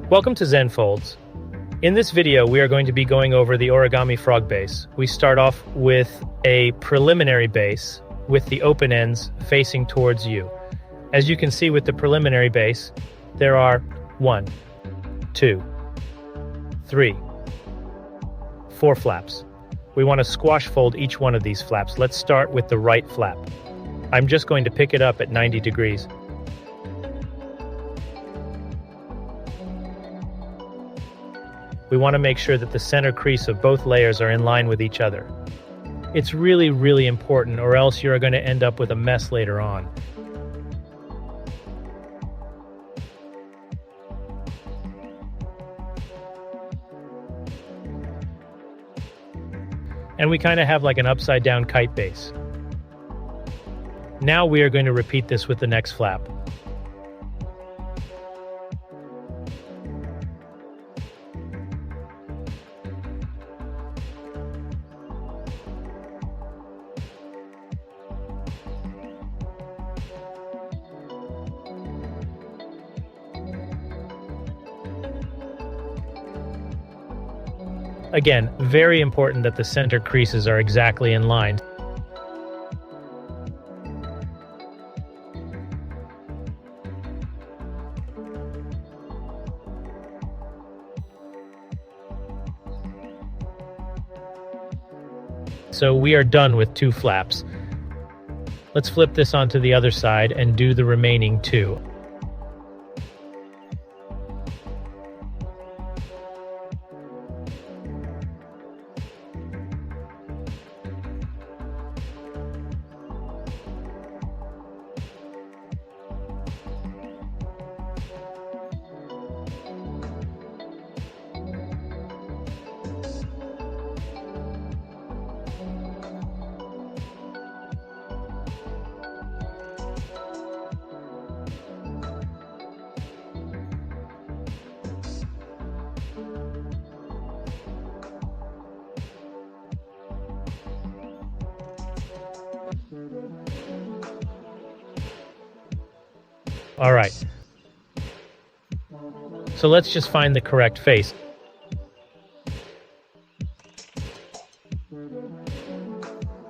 Welcome to Zenfolds. In this video, we are going to be going over the origami frog base. We start off with a preliminary base with the open ends facing towards you. As you can see with the preliminary base, there are 1, 2, 3, 4 flaps. We want to squash fold each one of these flaps. Let's start with the right flap. I'm just going to pick it up at 90 degrees. We want to make sure that the center crease of both layers are in line with each other. It's really important, or else you're going to end up with a mess later on. And we kind of have like an upside down kite base. Now we are going to repeat this with the next flap. Again, very important that the center creases are exactly in line. So we are done with 2 flaps. Let's flip this onto the other side and do the remaining 2. All right. So let's just find the correct face.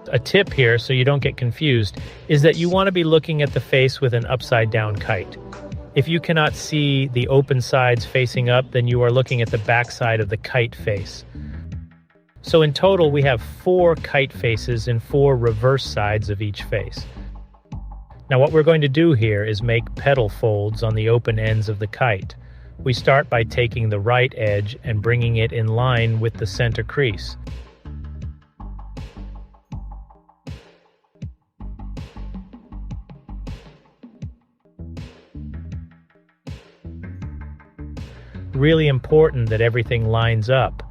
A tip here, so you don't get confused, is that you want to be looking at the face with an upside down kite. If you cannot see the open sides facing up, then you are looking at the back side of the kite face. So in total, we have 4 kite faces and 4 reverse sides of each face. Now what we're going to do here is make petal folds on the open ends of the kite. We start by taking the right edge and bringing it in line with the center crease. Really important that everything lines up.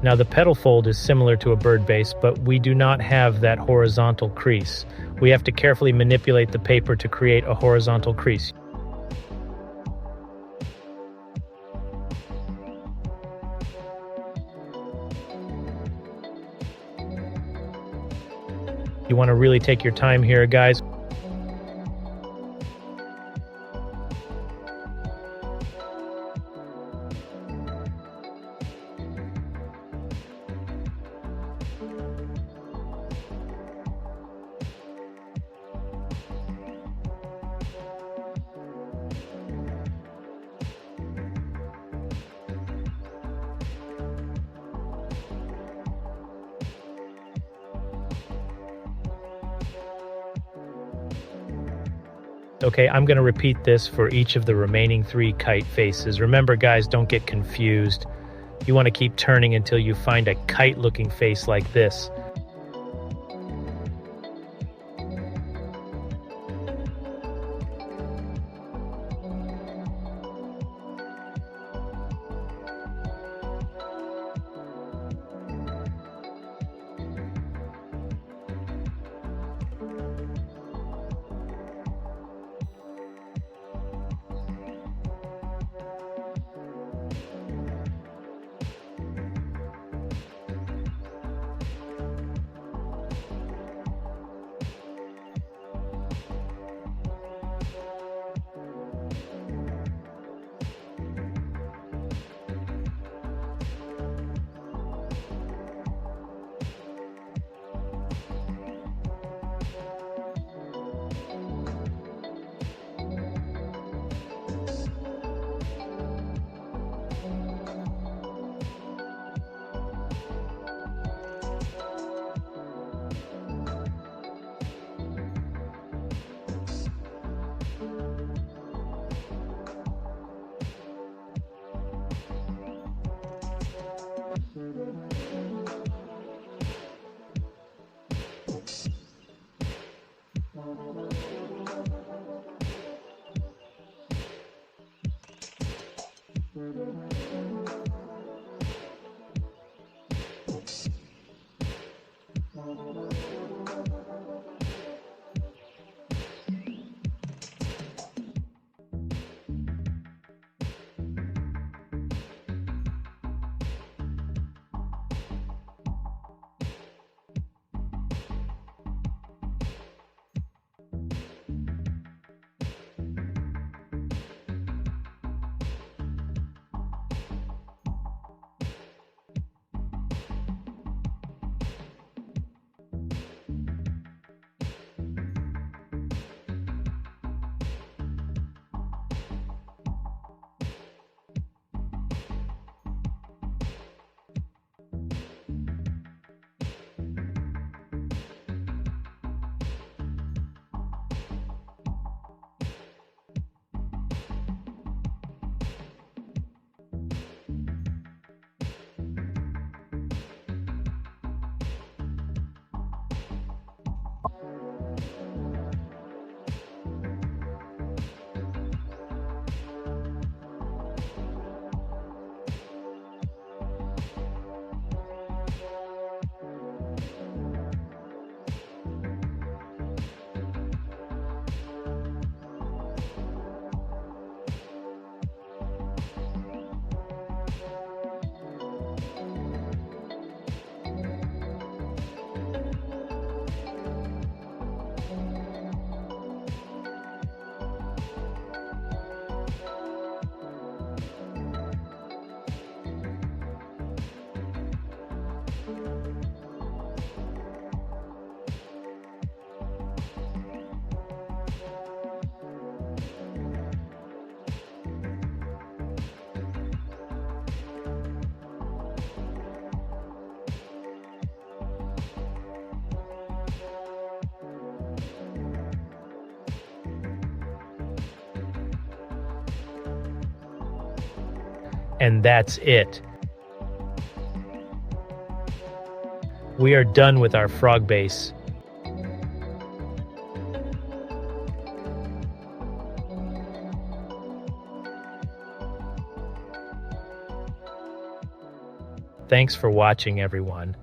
Now the petal fold is similar to a bird base, but we do not have that horizontal crease. We have to carefully manipulate the paper to create a horizontal crease. You want to really take your time here, guys. Okay, I'm going to repeat this for each of the remaining 3 kite faces. Remember, guys, don't get confused. You want to keep turning until you find a kite-looking face like this. And that's it. We are done with our frog base. Thanks for watching, everyone.